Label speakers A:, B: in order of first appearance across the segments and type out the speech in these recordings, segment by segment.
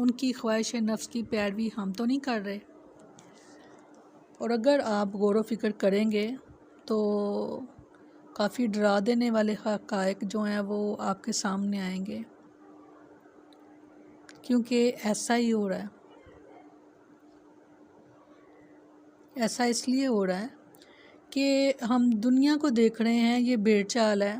A: ان کی خواہش نفس کی پیروی ہم تو نہیں کر رہے؟ اور اگر آپ غور و فکر کریں گے تو کافی ڈرا دینے والے حقائق جو ہیں وہ آپ کے سامنے آئیں گے، کیونکہ ایسا ہی ہو رہا ہے۔ ایسا اس لیے ہو رہا ہے کہ ہم دنیا کو دیکھ رہے ہیں، یہ بے چال ہے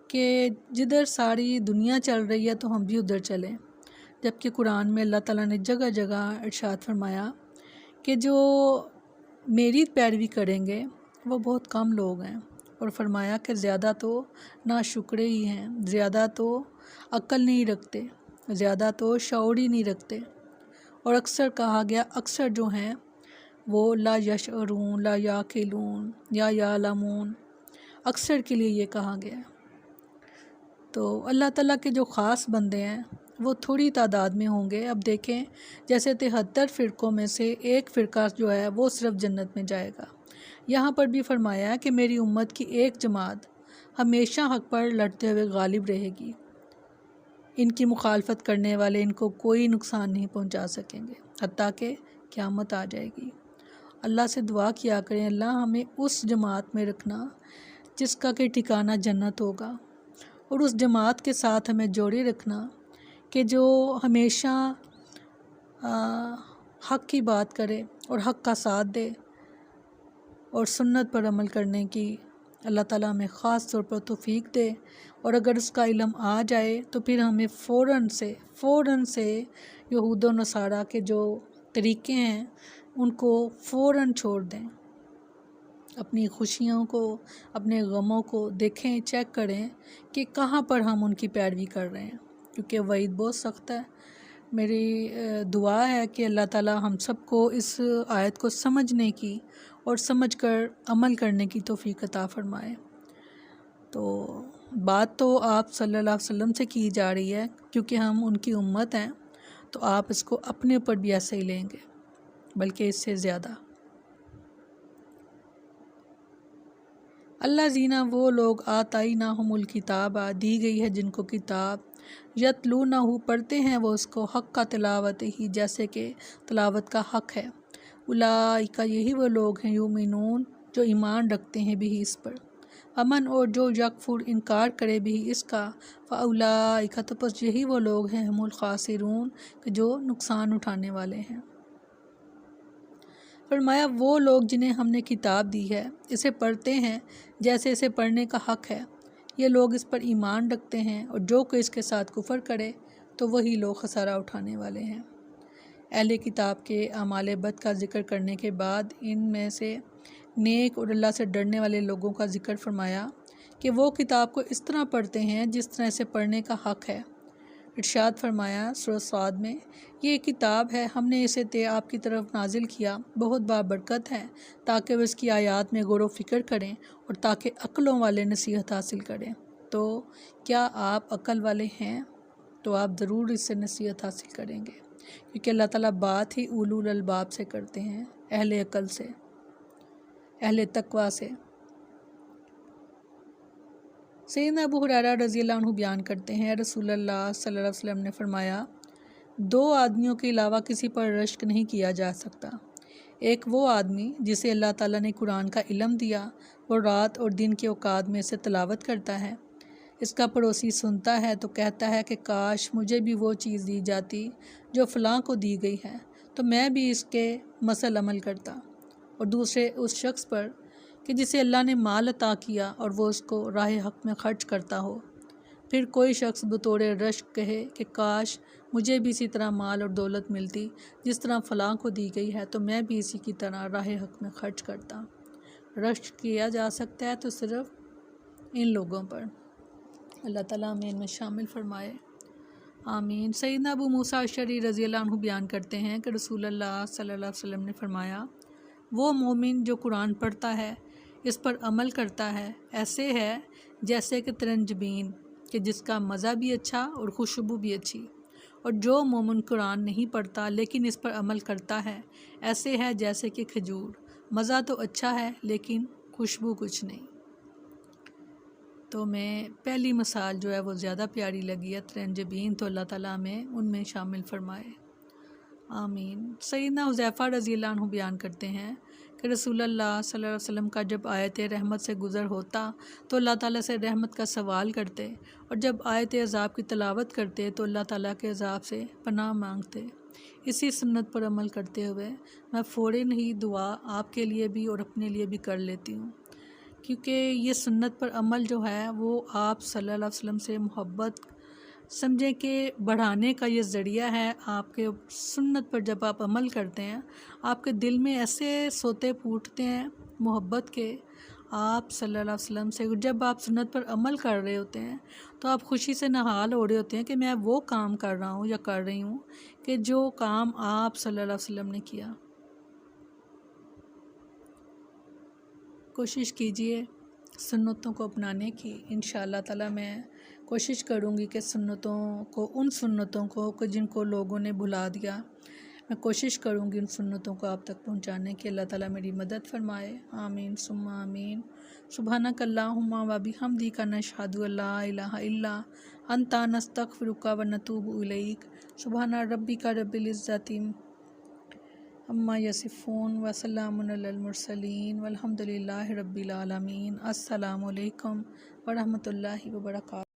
A: کہ جدھر ساری دنیا چل رہی ہے تو ہم بھی ادھر چلیں، جبکہ قرآن میں اللہ تعالیٰ نے جگہ جگہ ارشاد فرمایا کہ جو میری پیروی کریں گے وہ بہت کم لوگ ہیں، اور فرمایا کہ زیادہ تو ناشکرے ہی ہیں، زیادہ تو عقل نہیں رکھتے، زیادہ تو شعور ہی نہیں رکھتے، اور اکثر کہا گیا اکثر جو ہیں وہ لا یشعرون، لا یاقلون یا یعلمون، اکثر کے لیے یہ کہا گیا ہے۔ تو اللہ تعالیٰ کے جو خاص بندے ہیں وہ تھوڑی تعداد میں ہوں گے۔ اب دیکھیں جیسے 73 فرقوں میں سے ایک فرقہ جو ہے وہ صرف جنت میں جائے گا۔ یہاں پر بھی فرمایا کہ میری امت کی ایک جماعت ہمیشہ حق پر لڑتے ہوئے غالب رہے گی، ان کی مخالفت کرنے والے ان کو کوئی نقصان نہیں پہنچا سکیں گے حتیٰ کہ قیامت آ جائے گی۔ اللہ سے دعا کیا کریں اللہ ہمیں اس جماعت میں رکھنا جس کا کہ ٹھکانہ جنت ہوگا، اور اس جماعت کے ساتھ ہمیں جوڑے رکھنا کہ جو ہمیشہ حق کی بات کرے اور حق کا ساتھ دے اور سنت پر عمل کرنے کی اللہ تعالیٰ ہمیں خاص طور پر توفیق دے، اور اگر اس کا علم آ جائے تو پھر ہمیں فوراً سے یہود و نصارہ کے جو طریقے ہیں ان کو فوراً چھوڑ دیں، اپنی خوشیوں کو، اپنے غموں کو دیکھیں، چیک کریں کہ کہاں پر ہم ان کی پیروی کر رہے ہیں، کیونکہ وعید بہت سخت ہے۔ میری دعا ہے کہ اللہ تعالیٰ ہم سب کو اس آیت کو سمجھنے کی اور سمجھ کر عمل کرنے کی توفیق عطا فرمائے۔ تو بات تو آپ صلی اللہ علیہ وسلم سے کی جا رہی ہے کیونکہ ہم ان کی امت ہیں، تو آپ اس کو اپنے اوپر بھی ایسے ہی لیں گے بلکہ اس سے زیادہ۔ اللہ زینہ وہ لوگ آتیناہم الکتاب دی گئی ہے جن کو کتاب، یتلونہ پڑھتے ہیں وہ اس کو حق کا تلاوت ہی جیسے کہ تلاوت کا حق ہے، اولئک یہی وہ لوگ ہیں یؤمنون جو ایمان رکھتے ہیں بھی اس پر، امن اور جو یکفر انکار کرے بھی اس کا، فاولئک تو پس یہی وہ لوگ ہیں ہم الخاسرون کہ جو نقصان اٹھانے والے ہیں۔ فرمایا وہ لوگ جنہیں ہم نے کتاب دی ہے اسے پڑھتے ہیں جیسے اسے پڑھنے کا حق ہے، یہ لوگ اس پر ایمان رکھتے ہیں، اور جو کوئی اس کے ساتھ کفر کرے تو وہی لوگ خسارہ اٹھانے والے ہیں۔ اہل کتاب کے اعمال بد کا ذکر کرنے کے بعد ان میں سے نیک اور اللہ سے ڈرنے والے لوگوں کا ذکر فرمایا کہ وہ کتاب کو اس طرح پڑھتے ہیں جس طرح اسے پڑھنے کا حق ہے۔ ارشاد فرمایا سورۃ صاد میں، یہ کتاب ہے ہم نے اسے آپ کی طرف نازل کیا، بہت بابرکت ہے تاکہ وہ اس کی آیات میں غور و فکر کریں اور تاکہ عقلوں والے نصیحت حاصل کریں۔ تو کیا آپ عقل والے ہیں؟ تو آپ ضرور اس سے نصیحت حاصل کریں گے، کیونکہ اللہ تعالیٰ بات ہی اولو الالباب سے کرتے ہیں، اہل عقل سے، اہل تقوی سے۔ سیدنا ابو ہریرہ رضی اللہ عنہ بیان کرتے ہیں رسول اللہ صلی اللہ علیہ وسلم نے فرمایا، دو آدمیوں کے علاوہ کسی پر رشک نہیں کیا جا سکتا، ایک وہ آدمی جسے اللہ تعالیٰ نے قرآن کا علم دیا، وہ رات اور دن کے اوقات میں اسے تلاوت کرتا ہے، اس کا پڑوسی سنتا ہے تو کہتا ہے کہ کاش مجھے بھی وہ چیز دی جاتی جو فلاں کو دی گئی ہے تو میں بھی اس کے مثل عمل کرتا، اور دوسرے اس شخص پر کہ جسے اللہ نے مال عطا کیا اور وہ اس کو راہ حق میں خرچ کرتا ہو، پھر کوئی شخص بطور رشک کہے کہ کاش مجھے بھی اسی طرح مال اور دولت ملتی جس طرح فلاں کو دی گئی ہے تو میں بھی اسی کی طرح راہ حق میں خرچ کرتا۔ رشک کیا جا سکتا ہے تو صرف ان لوگوں پر، اللہ تعالیٰ ہمیں ان میں شامل فرمائے، آمین۔ سیدنا ابو موسیٰ اشعری رضی اللہ عنہ بیان کرتے ہیں کہ رسول اللہ صلی اللہ علیہ وسلم نے فرمایا، وہ مومن جو قرآن پڑھتا ہے، اس پر عمل کرتا ہے، ایسے ہے جیسے کہ ترنجبین کہ جس کا مزہ بھی اچھا اور خوشبو بھی اچھی، اور جو مومن قرآن نہیں پڑھتا لیکن اس پر عمل کرتا ہے، ایسے ہے جیسے کہ کھجور، مزہ تو اچھا ہے لیکن خوشبو کچھ نہیں۔ تو میں پہلی مثال جو ہے وہ زیادہ پیاری لگی ہے، ترنجبین، تو اللہ تعالیٰ ہمیں ان میں شامل فرمائے۔ آمین۔ سیدنا حذیفہ رضی اللہ عنہ بیان کرتے ہیں کہ رسول اللہ صلی اللہ علیہ وسلم کا جب آیت رحمت سے گزر ہوتا تو اللہ تعالیٰ سے رحمت کا سوال کرتے، اور جب آیت عذاب کی تلاوت کرتے تو اللہ تعالیٰ کے عذاب سے پناہ مانگتے۔ اسی سنت پر عمل کرتے ہوئے میں فوراً ہی دعا آپ کے لیے بھی اور اپنے لیے بھی کر لیتی ہوں، کیونکہ یہ سنت پر عمل جو ہے وہ آپ صلی اللہ علیہ وسلم سے محبت سمجھیں کہ بڑھانے کا یہ ذریعہ ہے۔ آپ کے سنت پر جب آپ عمل کرتے ہیں، آپ کے دل میں ایسے سوتے پھوٹتے ہیں محبت کے آپ صلی اللہ علیہ وسلم سے۔ جب آپ سنت پر عمل کر رہے ہوتے ہیں تو آپ خوشی سے نہال ہو رہے ہوتے ہیں کہ میں وہ کام کر رہا ہوں یا کر رہی ہوں کہ جو کام آپ صلی اللہ علیہ وسلم نے کیا۔ کوشش کیجئے سنتوں کو اپنانے کی۔ انشاءاللہ تعالیٰ میں کوشش کروں گی کہ ان سنتوں کو جن کو لوگوں نے بھلا دیا، میں کوشش کروں گی ان سنتوں کو آپ تک پہنچانے کی۔ اللہ تعالیٰ میری مدد فرمائے، آمین ثم آمین۔ سبحانک اللہم و بحمدک نشہد ان لا الہ الا انت نستغفرک و نتوب الیک۔ سبحان ربک رب العزت عما یصفون وسلام علی المرسلین والحمد للہ رب العالمین۔ السلام علیکم ورحمۃ اللہ وبرکاتہ۔